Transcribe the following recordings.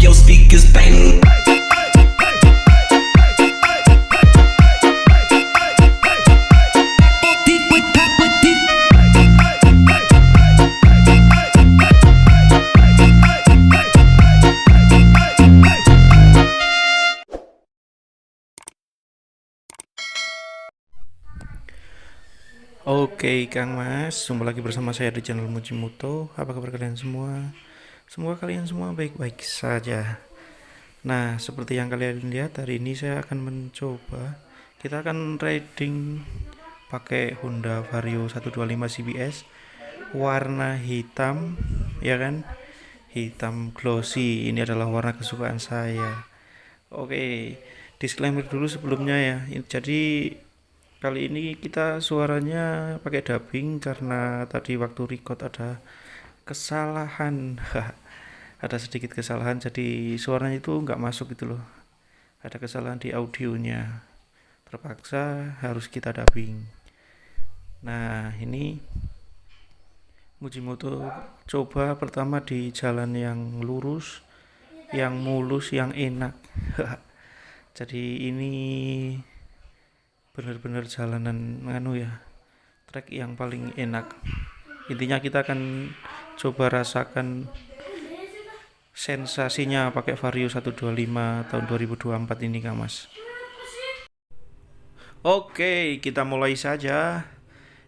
your speakers bang. Oke Kang Mas, jumpa lagi bersama saya di channel Mujimoto. Apa kabar kalian semua? Semoga kalian semua baik-baik saja. Nah, seperti yang kalian lihat, hari ini saya akan mencoba. Kita akan riding pakai Honda Vario 125 CBS warna hitam, ya kan? Hitam glossy. Ini adalah warna kesukaan saya. Oke, disclaimer dulu sebelumnya ya. Jadi kali ini kita suaranya pakai dubbing karena tadi waktu record ada kesalahan. Ada sedikit kesalahan, jadi suaranya itu nggak masuk gitu loh. Ada kesalahan di audionya. Terpaksa harus kita dubbing. Nah, ini Mujimoto coba pertama di jalan yang lurus, yang mulus, yang enak. Jadi ini benar-benar jalanan trek yang paling enak. Intinya kita akan coba rasakan sensasinya pakai Vario 125 tahun 2024 ini Kang Mas. Oke, kita mulai saja.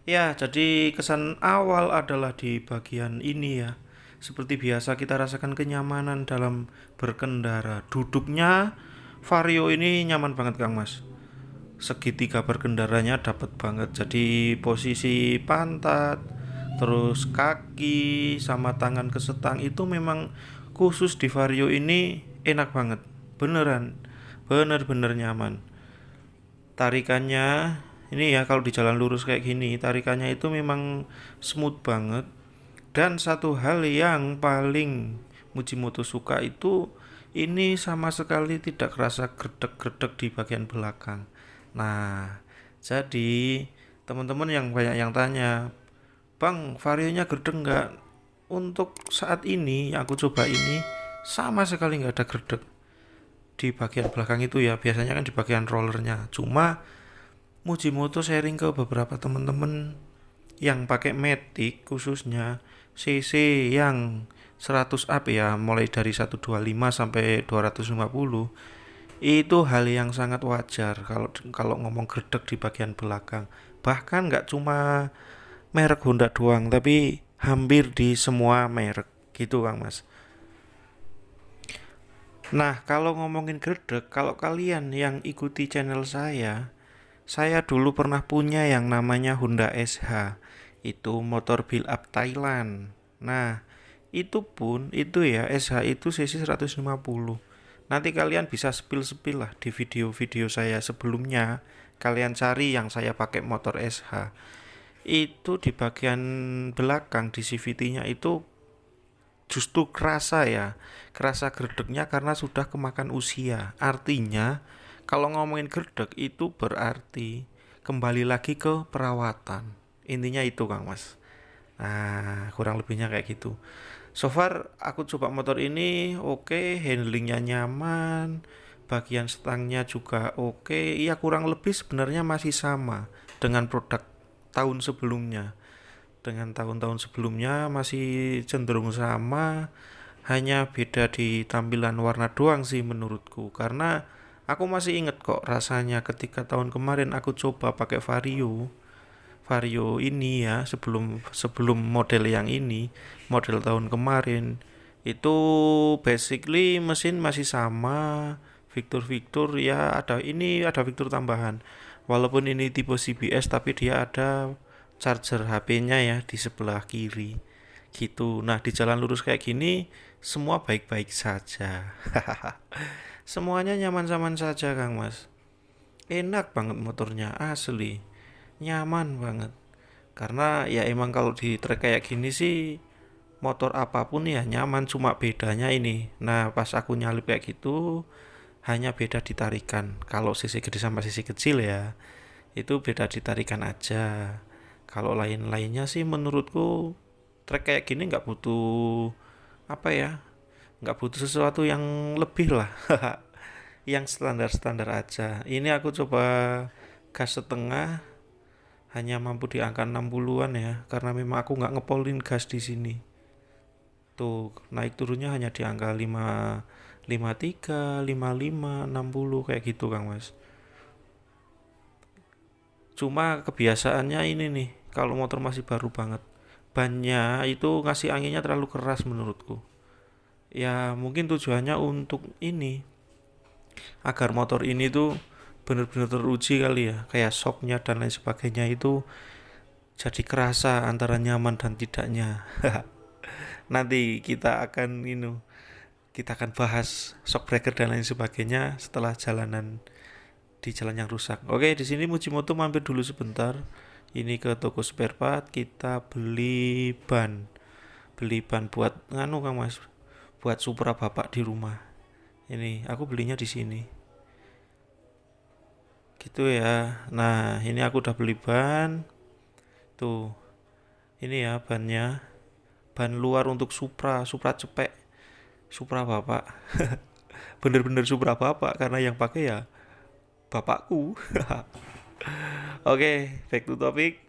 Ya, jadi kesan awal adalah di bagian ini ya. Seperti biasa kita rasakan kenyamanan dalam berkendara. Duduknya Vario ini nyaman banget Kang Mas. Segitiga berkendaranya dapat banget, jadi posisi pantat terus kaki sama tangan kesetang itu memang khusus di Vario ini enak banget, beneran bener-bener nyaman. Tarikannya ini ya, kalau di jalan lurus kayak gini tarikannya itu memang smooth banget. Dan satu hal yang paling Mujimoto suka itu ini sama sekali tidak kerasa gredek-gredek di bagian belakang. Nah, jadi teman-teman yang banyak yang tanya, Bang, varionya gredeg nggak? Untuk saat ini yang aku coba ini sama sekali nggak ada gredeg di bagian belakang itu ya. Biasanya kan di bagian rollernya. Cuma Mujimoto sharing ke beberapa teman-teman yang pakai Matic khususnya CC yang 100 up ya, mulai dari 125 sampai 250, itu hal yang sangat wajar kalau kalau ngomong gredeg di bagian belakang. Bahkan nggak cuma merek Honda doang, tapi hampir di semua merek gitu Kang Mas. Nah, kalau ngomongin gredeg, kalau kalian yang ikuti channel saya dulu pernah punya yang namanya Honda SH. Itu motor build up Thailand. Nah, itu pun itu ya, SH itu cc 150. Nanti kalian bisa spill-spill lah di video-video saya sebelumnya. Kalian cari yang saya pakai motor SH. Itu di bagian belakang di CVT-nya itu justru kerasa ya. Kerasa gredegnya karena sudah kemakan usia. Artinya kalau ngomongin gredeg itu berarti kembali lagi ke perawatan. Intinya itu Kang Mas. Nah, kurang lebihnya kayak gitu. So far aku coba motor ini oke, handlingnya nyaman, bagian stangnya juga oke. Iya, kurang lebih sebenarnya masih sama dengan produk tahun sebelumnya. Dengan tahun-tahun sebelumnya masih cenderung sama, hanya beda di tampilan warna doang sih menurutku. Karena aku masih inget kok rasanya ketika tahun kemarin aku coba pakai Vario. Vario ini ya, sebelum sebelum model yang ini, model tahun kemarin itu basically mesin masih sama, fitur-fitur ya ada, ini ada fitur tambahan. Walaupun ini tipe CBS tapi dia ada charger HP-nya ya di sebelah kiri gitu. Nah, di jalan lurus kayak gini semua baik-baik saja. Semuanya nyaman-nyaman saja Kang Mas. Enak banget motornya asli, nyaman banget. Karena ya emang kalau di trek kayak gini sih motor apapun ya nyaman, cuma bedanya ini. Nah, pas aku nyalip kayak gitu hanya beda di tarikan. Kalau sisi gede sama sisi kecil ya, itu beda di tarikan aja. Kalau lain-lainnya sih menurutku trek kayak gini nggak butuh apa ya, nggak butuh sesuatu yang lebih lah. Yang standar-standar aja. Ini aku coba gas setengah, hanya mampu di angka 60-an ya, karena memang aku nggak ngepolin gas di sini. Tuh, naik turunnya hanya di angka 53, 55, 60 kayak gitu Kang Mas. Cuma kebiasaannya ini nih, kalau motor masih baru banget, bannya itu ngasih anginnya terlalu keras menurutku. Ya mungkin tujuannya untuk ini, agar motor ini tuh bener-bener teruji kali ya, kayak shocknya dan lain sebagainya itu jadi kerasa antara nyaman dan tidaknya. Nanti kita akan bahas shock breaker dan lain sebagainya setelah di jalan yang rusak. Oke, di sini Mujimoto mampir dulu sebentar. Ini ke toko spare part, kita beli ban buat nganu Kang Mas, buat Supra bapak di rumah. Ini aku belinya di sini. Gitu ya. Nah, ini aku udah beli ban. Tuh, ini ya bannya. Ban luar untuk Supra cepek, Supra bapak. Bener-bener Supra bapak karena yang pakai ya bapakku. Oke, back to topic.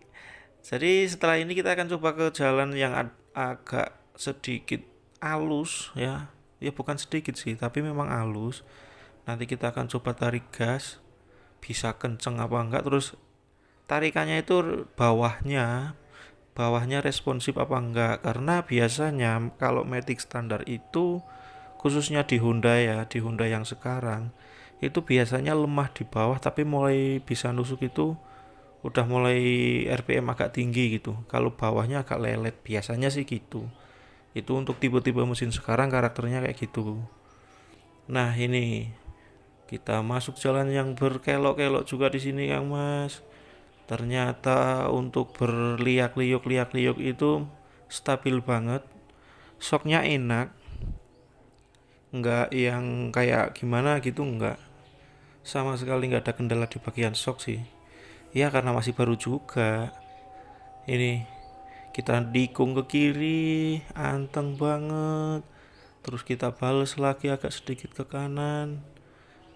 Jadi setelah ini kita akan coba ke jalan yang agak sedikit alus ya. Ya bukan sedikit sih, tapi memang alus. Nanti kita akan coba tarik gas, bisa kenceng apa enggak, terus tarikannya itu bawahnya responsif apa enggak, karena biasanya kalau Matic standar itu, khususnya di Honda ya, di Honda yang sekarang itu biasanya lemah di bawah, tapi mulai bisa nusuk itu udah mulai RPM agak tinggi gitu, kalau bawahnya agak lelet biasanya sih gitu. Itu untuk tipe-tipe mesin sekarang karakternya kayak gitu. Nah ini kita masuk jalan yang berkelok-kelok juga di sini Kang Mas. Ternyata untuk berliak-liuk itu stabil banget. Shocknya enak, nggak yang kayak gimana gitu, nggak. Sama sekali nggak ada kendala di bagian shock sih. Ya karena masih baru juga. Ini kita dikung ke kiri, anteng banget. Terus kita bales lagi agak sedikit ke kanan.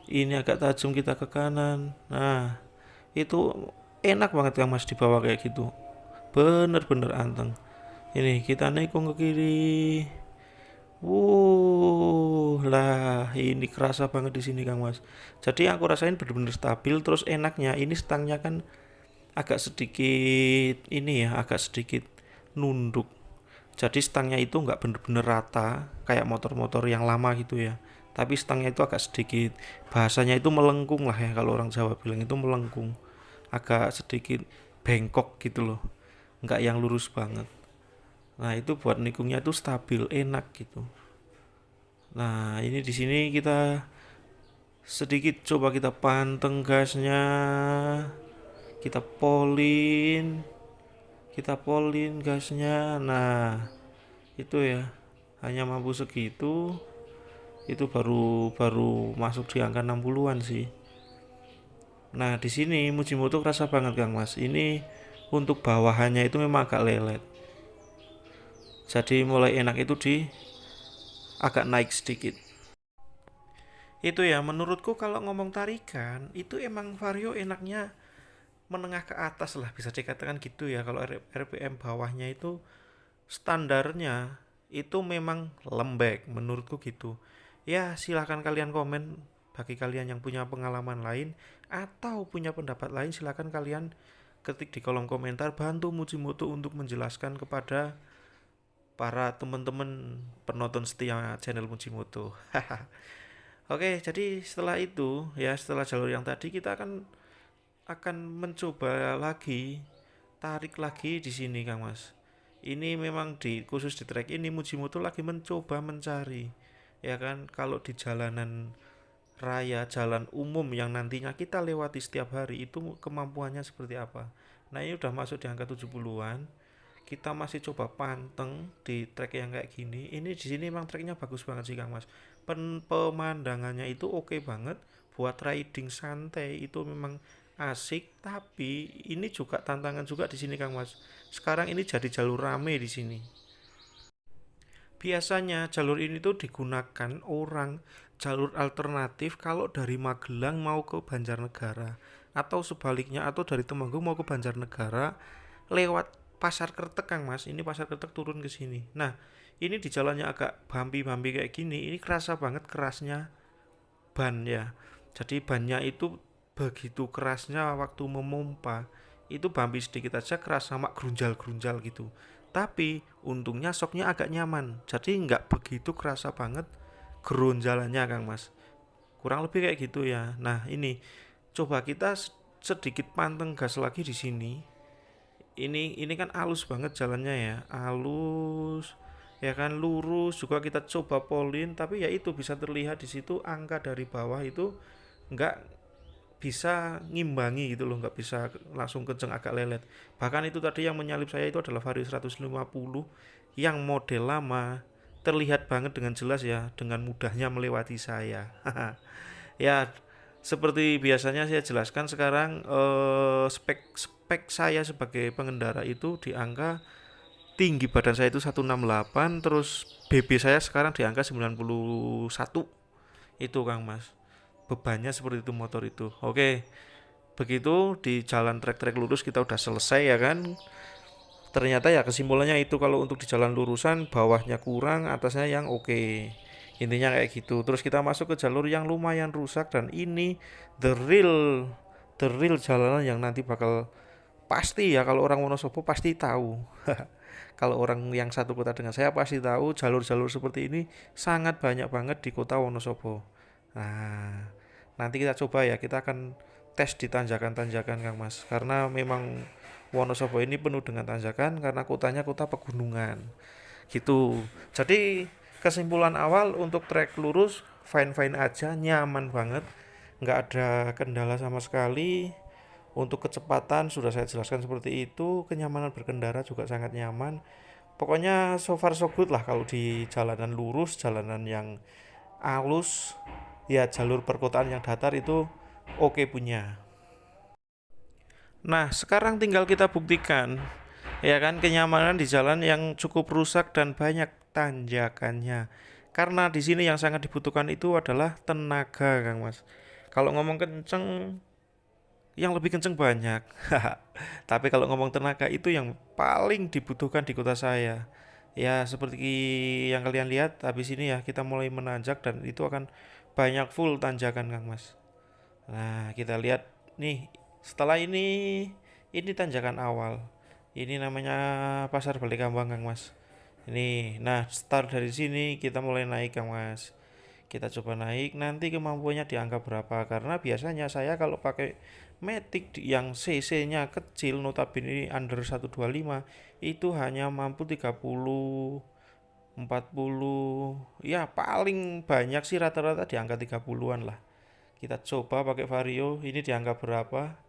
Ini agak tajam kita ke kanan. Nah, itu enak banget kan Mas dibawa kayak gitu. Bener-bener anteng. Ini kita nekung ke kiri. Lah ini kerasa banget di sini Kang Mas. Jadi aku rasain bener-bener stabil. Terus enaknya ini stangnya kan agak sedikit ini ya, agak sedikit nunduk. Jadi stangnya itu nggak bener-bener rata kayak motor-motor yang lama gitu ya. Tapi stangnya itu agak sedikit, bahasanya itu melengkung lah ya, kalau orang Jawa bilang itu melengkung. Agak sedikit bengkok gitu loh. Nggak yang lurus banget. Nah, itu buat nikungnya itu stabil, enak gitu. Nah, ini di sini kita sedikit coba kita panteng gasnya, kita polin, gasnya. Nah, itu ya, hanya mampu segitu. Itu baru baru masuk di angka 60-an sih. Nah, di sini Mujimoto kerasa banget Kang Mas. Ini untuk bawahannya itu memang agak lelet. Jadi mulai enak itu di agak naik sedikit. Itu ya menurutku kalau ngomong tarikan itu emang Vario enaknya menengah ke atas lah, bisa dikatakan gitu ya. Kalau RPM bawahnya itu standarnya itu memang lembek menurutku gitu. Ya silahkan kalian komen, bagi kalian yang punya pengalaman lain atau punya pendapat lain silahkan kalian ketik di kolom komentar, bantu Mujimoto untuk menjelaskan kepada para teman-teman penonton setia channel Mujimoto. Oke, jadi setelah itu ya, setelah jalur yang tadi kita akan mencoba lagi, tarik lagi di sini Kang Mas. Ini memang khusus di track ini Mujimoto lagi mencoba mencari, ya kan, kalau di jalanan raya, jalan umum yang nantinya kita lewati setiap hari itu kemampuannya seperti apa. Nah, ini udah masuk di angka 70-an. Kita masih coba panteng di trek yang kayak gini. Ini di sini emang treknya bagus banget sih Kang Mas. Pemandangannya itu oke banget buat riding santai, itu memang asik. Tapi ini juga tantangan juga di sini Kang Mas. Sekarang ini jadi jalur rame di sini. Biasanya jalur ini tuh digunakan orang jalur alternatif kalau dari Magelang mau ke Banjarnegara atau sebaliknya atau dari Temanggung mau ke Banjarnegara lewat Pasar Kertek Kang Mas. Ini Pasar Kertek turun ke sini. Nah, ini di jalannya agak bumpy-bumpy kayak gini, ini kerasa banget kerasnya ban ya. Jadi bannya itu begitu kerasnya waktu memompa, itu bumpy sedikit aja keras sama grunjal-grunjal gitu. Tapi untungnya soknya agak nyaman, jadi nggak begitu kerasa banget gerunjalannya Kang Mas. Kurang lebih kayak gitu ya. Nah ini coba kita sedikit panteng gas lagi di sini. Ini kan halus banget jalannya ya, halus ya kan, lurus juga kita coba polin, tapi ya itu bisa terlihat di situ angka dari bawah itu nggak bisa ngimbangi gitu loh, nggak bisa langsung kenceng agak lelet. Bahkan itu tadi yang menyalip saya itu adalah Vario 150 yang model lama, terlihat banget dengan jelas ya, dengan mudahnya melewati saya. Ya, seperti biasanya saya jelaskan sekarang, spek spek saya sebagai pengendara itu di angka tinggi badan saya itu 168, terus BB saya sekarang di angka 91. Itu Kang Mas. Bebannya seperti itu motor itu. Oke, begitu di jalan trek-trek lurus kita udah selesai ya kan. Ternyata ya kesimpulannya itu kalau untuk di jalan lurusan bawahnya kurang, atasnya yang oke. Intinya kayak gitu. Terus kita masuk ke jalur yang lumayan rusak dan ini the real the real jalanan yang nanti bakal pasti ya kalau orang Wonosobo pasti tahu. Kalau orang yang satu kota dengan saya pasti tahu jalur-jalur seperti ini sangat banyak banget di kota Wonosobo. Nah, nanti kita coba ya, kita akan tes di tanjakan-tanjakan Kang Mas. Karena memang Wonosobo ini penuh dengan tanjakan karena kotanya kota pegunungan. Gitu. Jadi kesimpulan awal untuk trek lurus fine-fine aja, nyaman banget, nggak ada kendala sama sekali. Untuk kecepatan sudah saya jelaskan seperti itu, kenyamanan berkendara juga sangat nyaman. Pokoknya so far so good lah kalau di jalanan lurus, jalanan yang halus, ya jalur perkotaan yang datar itu oke punya. Nah, sekarang tinggal kita buktikan ya kan kenyamanan di jalan yang cukup rusak dan banyak tanjakannya. Karena di sini yang sangat dibutuhkan itu adalah tenaga, Kang Mas. Kalau ngomong kenceng, yang lebih kenceng banyak. Tapi kalau ngomong tenaga itu yang paling dibutuhkan di kota saya. Ya, seperti yang kalian lihat habis ini ya, kita mulai menanjak dan itu akan banyak full tanjakan, Kang Mas. Nah, kita lihat nih, setelah ini tanjakan awal. Ini namanya Pasar Balikambang, Kang Mas. Ini, nah start dari sini kita mulai naik, Kang Mas. Kita coba naik, nanti kemampuannya di angka berapa? Karena biasanya saya kalau pakai Matic yang CC-nya kecil, notabene under 125, itu hanya mampu 30, 40, ya paling banyak sih rata-rata di angka 30-an lah. Kita coba pakai Vario, ini di angka berapa?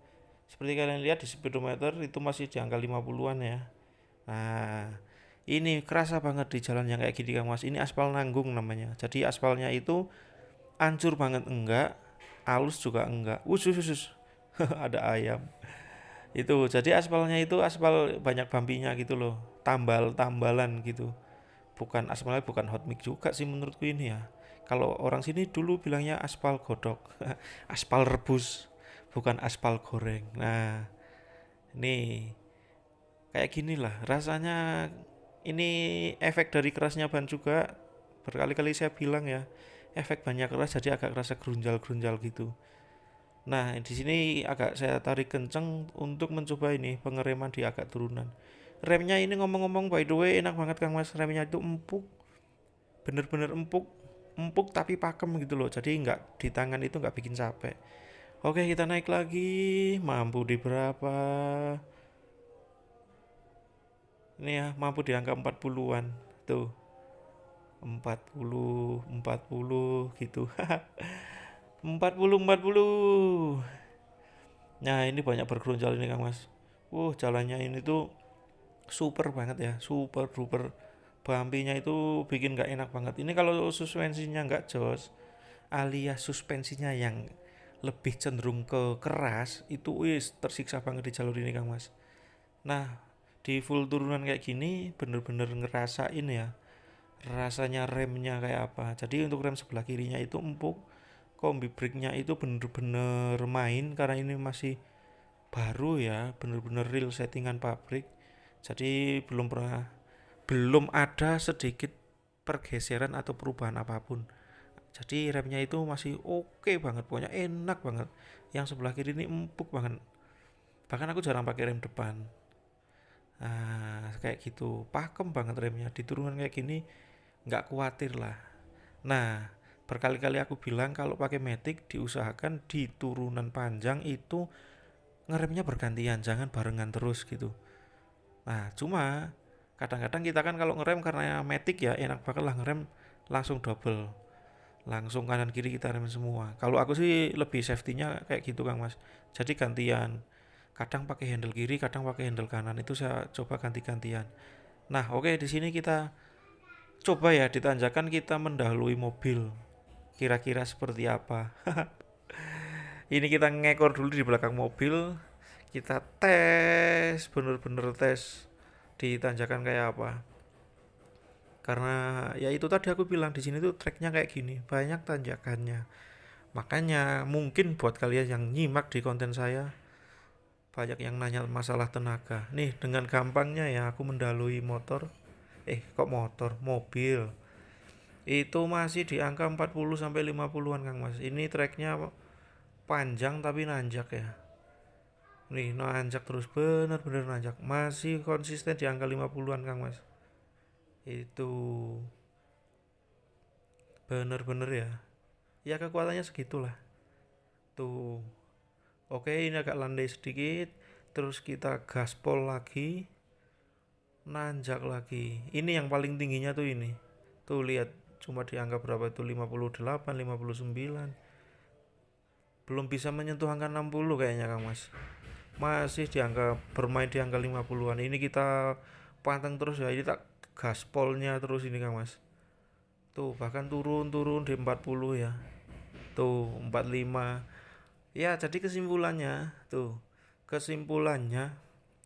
Seperti kalian lihat di speedometer itu masih di angka 50-an ya. Nah, ini kerasa banget di jalan yang kayak gini Kang Mas. Ini aspal nanggung namanya. Jadi aspalnya itu hancur banget enggak, halus juga enggak. Usus. Ada ayam. Itu jadi aspalnya itu aspal banyak bampinya gitu loh. Tambal-tambalan gitu. Bukan aspalnya bukan hot mix juga sih menurutku ini ya. Kalau orang sini dulu bilangnya aspal godok. Aspal rebus, bukan aspal goreng. Nah, ini kayak gini lah rasanya. Ini efek dari kerasnya ban juga, berkali-kali saya bilang ya, efek banyak keras jadi agak kerasa grunjal-grunjal gitu. Nah di sini agak saya tarik kenceng untuk mencoba ini pengereman di agak turunan. Remnya ini ngomong-ngomong by the way enak banget Kang Mas, remnya itu empuk, bener-bener empuk, empuk tapi pakem gitu loh, jadi nggak di tangan itu nggak bikin capek. Oke kita naik lagi, mampu di berapa? Ini ya mampu di angka 40-an tuh, 40 gitu. 40. Nah ini banyak bergerunjal ini Kang Mas. Jalannya ini tuh super banget ya, super duper. Bumpy-nya itu bikin gak enak banget. Ini kalau suspensinya nggak jos, alias suspensinya yang lebih cenderung ke keras, itu wis tersiksa banget di jalur ini Kang Mas. Nah di full turunan kayak gini bener-bener ngerasain ya rasanya remnya kayak apa. Jadi untuk rem sebelah kirinya itu empuk, kombi brake-nya itu bener-bener main karena ini masih baru ya, bener-bener real settingan pabrik. Jadi belum ada sedikit pergeseran atau perubahan apapun. Jadi remnya itu masih oke banget, pokoknya enak banget. Yang sebelah kiri ini empuk banget. Bahkan aku jarang pakai rem depan. Nah, kayak gitu, pakem banget remnya. Di turunan kayak gini nggak khawatir lah. Nah, berkali-kali aku bilang kalau pakai Matic diusahakan di turunan panjang itu ngeremnya bergantian, jangan barengan terus gitu. Nah, cuma kadang-kadang kita kan kalau ngerem karena Matic ya enak banget lah ngerem langsung double, langsung kanan kiri kita rem semua. Kalau aku sih lebih safety-nya kayak gitu Kang Mas. Jadi gantian. Kadang pakai handle kiri, kadang pakai handle kanan. Itu saya coba ganti-gantian. Nah, oke di sini kita coba ya di tanjakan kita mendahului mobil. Kira-kira seperti apa? Ini kita ngekor dulu di belakang mobil. Kita tes, bener-bener tes di tanjakan kayak apa. Karena ya itu tadi aku bilang di sini tuh treknya kayak gini, banyak tanjakannya. Makanya mungkin buat kalian yang nyimak di konten saya, banyak yang nanya masalah tenaga. Nih, dengan gampangnya ya aku mendalui motor. Kok motor? Mobil. Itu masih di angka 40 sampai 50-an Kang Mas. Ini treknya panjang tapi nanjak ya. Nih, nanjak terus bener-bener nanjak. Masih konsisten di angka 50-an Kang Mas. Itu bener-bener ya. Ya kekuatannya segitulah. Tuh. Oke, ini agak landai sedikit. Terus kita gaspol lagi, nanjak lagi. Ini yang paling tingginya tuh ini. Tuh lihat, cuma di angka berapa itu 58, 59. Belum bisa menyentuh angka 60 kayaknya Kang Mas. Masih di angka bermain di angka 50-an. Ini kita panteng terus ya. Ini tak gaspolnya terus ini Kang Mas. Tuh, bahkan turun-turun di 40 ya. Tuh, 45. Ya, jadi kesimpulannya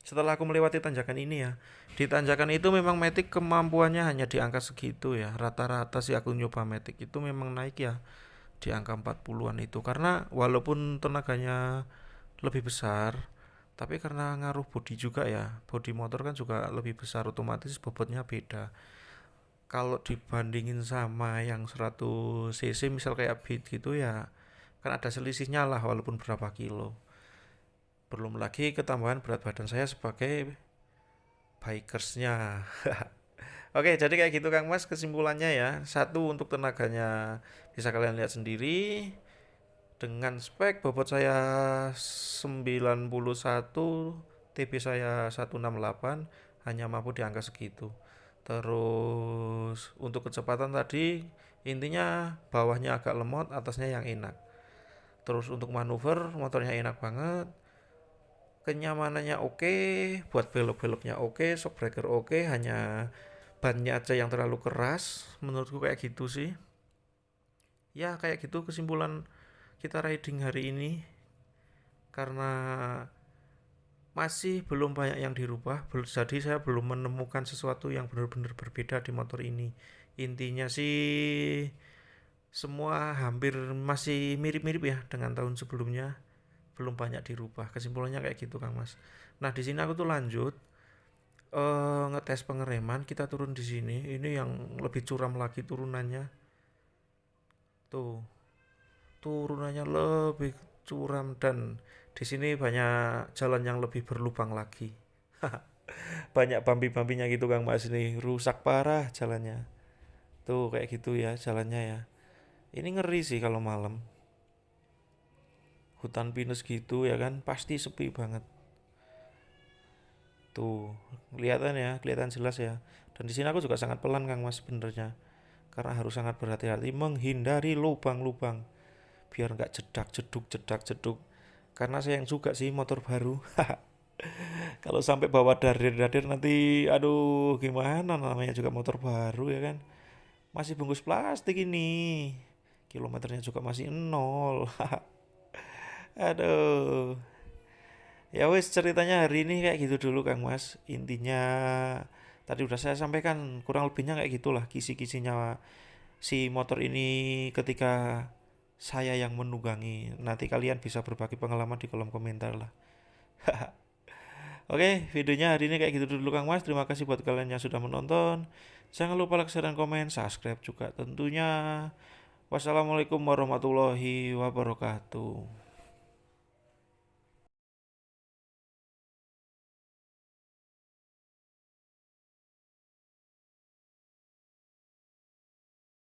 setelah aku melewati tanjakan ini ya, di tanjakan itu memang Matic kemampuannya hanya di angka segitu ya. Rata-rata sih aku nyoba Matic itu memang naik ya di angka 40-an itu karena walaupun tenaganya lebih besar, tapi karena ngaruh bodi juga ya. Bodi motor kan juga lebih besar, otomatis bobotnya beda. Kalau dibandingin sama yang 100 cc misal kayak Beat gitu ya, kan ada selisihnya lah walaupun berapa kilo. Belum lagi ketambahan berat badan saya sebagai bikersnya. Oke, jadi kayak gitu Kang Mas kesimpulannya ya. Satu untuk tenaganya bisa kalian lihat sendiri. Dengan spek bobot saya 91, TB saya 168, hanya mampu di angka segitu. Terus untuk kecepatan tadi intinya bawahnya agak lemot, atasnya yang enak. Terus untuk manuver motornya enak banget. Kenyamanannya oke, buat belok-beloknya oke, shock breaker oke, hanya bannya aja yang terlalu keras. Menurutku kayak gitu sih. Ya kayak gitu kesimpulan kita riding hari ini. Karena masih belum banyak yang dirubah, jadi saya belum menemukan sesuatu yang benar-benar berbeda di motor ini. Intinya sih semua hampir masih mirip-mirip ya dengan tahun sebelumnya, belum banyak dirubah. Kesimpulannya kayak gitu Kang Mas. Nah di sini aku tuh lanjut ngetes pengereman, kita turun di sini. Ini yang lebih curam lagi turunannya. Tuh, turunannya lebih curam dan di sini banyak jalan yang lebih berlubang lagi. Banyak bambi-bambinya gitu Kang Mas, ini rusak parah jalannya. Tuh kayak gitu ya jalannya ya. Ini ngeri sih kalau malam. Hutan pinus gitu ya kan, pasti sepi banget. Tuh, kelihatan ya, kelihatan jelas ya. Dan di sini aku juga sangat pelan Kang Mas sebenarnya. Karena harus sangat berhati-hati menghindari lubang-lubang biar nggak jedak karena sayang juga sih motor baru. Kalau sampai bawa dadir-dadir nanti aduh gimana, namanya juga motor baru ya kan, masih bungkus plastik ini, kilometernya juga masih nol. Aduh, ya wes ceritanya hari ini kayak gitu dulu Kang Mas. Intinya Tadi udah saya sampaikan kurang lebihnya kayak gitulah kisi-kisinya si motor ini ketika saya yang menunggangi. Nanti kalian bisa berbagi pengalaman di kolom komentar lah. Oke, videonya hari ini kayak gitu dulu Kang Mas. Terima kasih buat kalian yang sudah menonton. Jangan lupa like, share, dan komen, subscribe juga tentunya. Wassalamualaikum warahmatullahi wabarakatuh.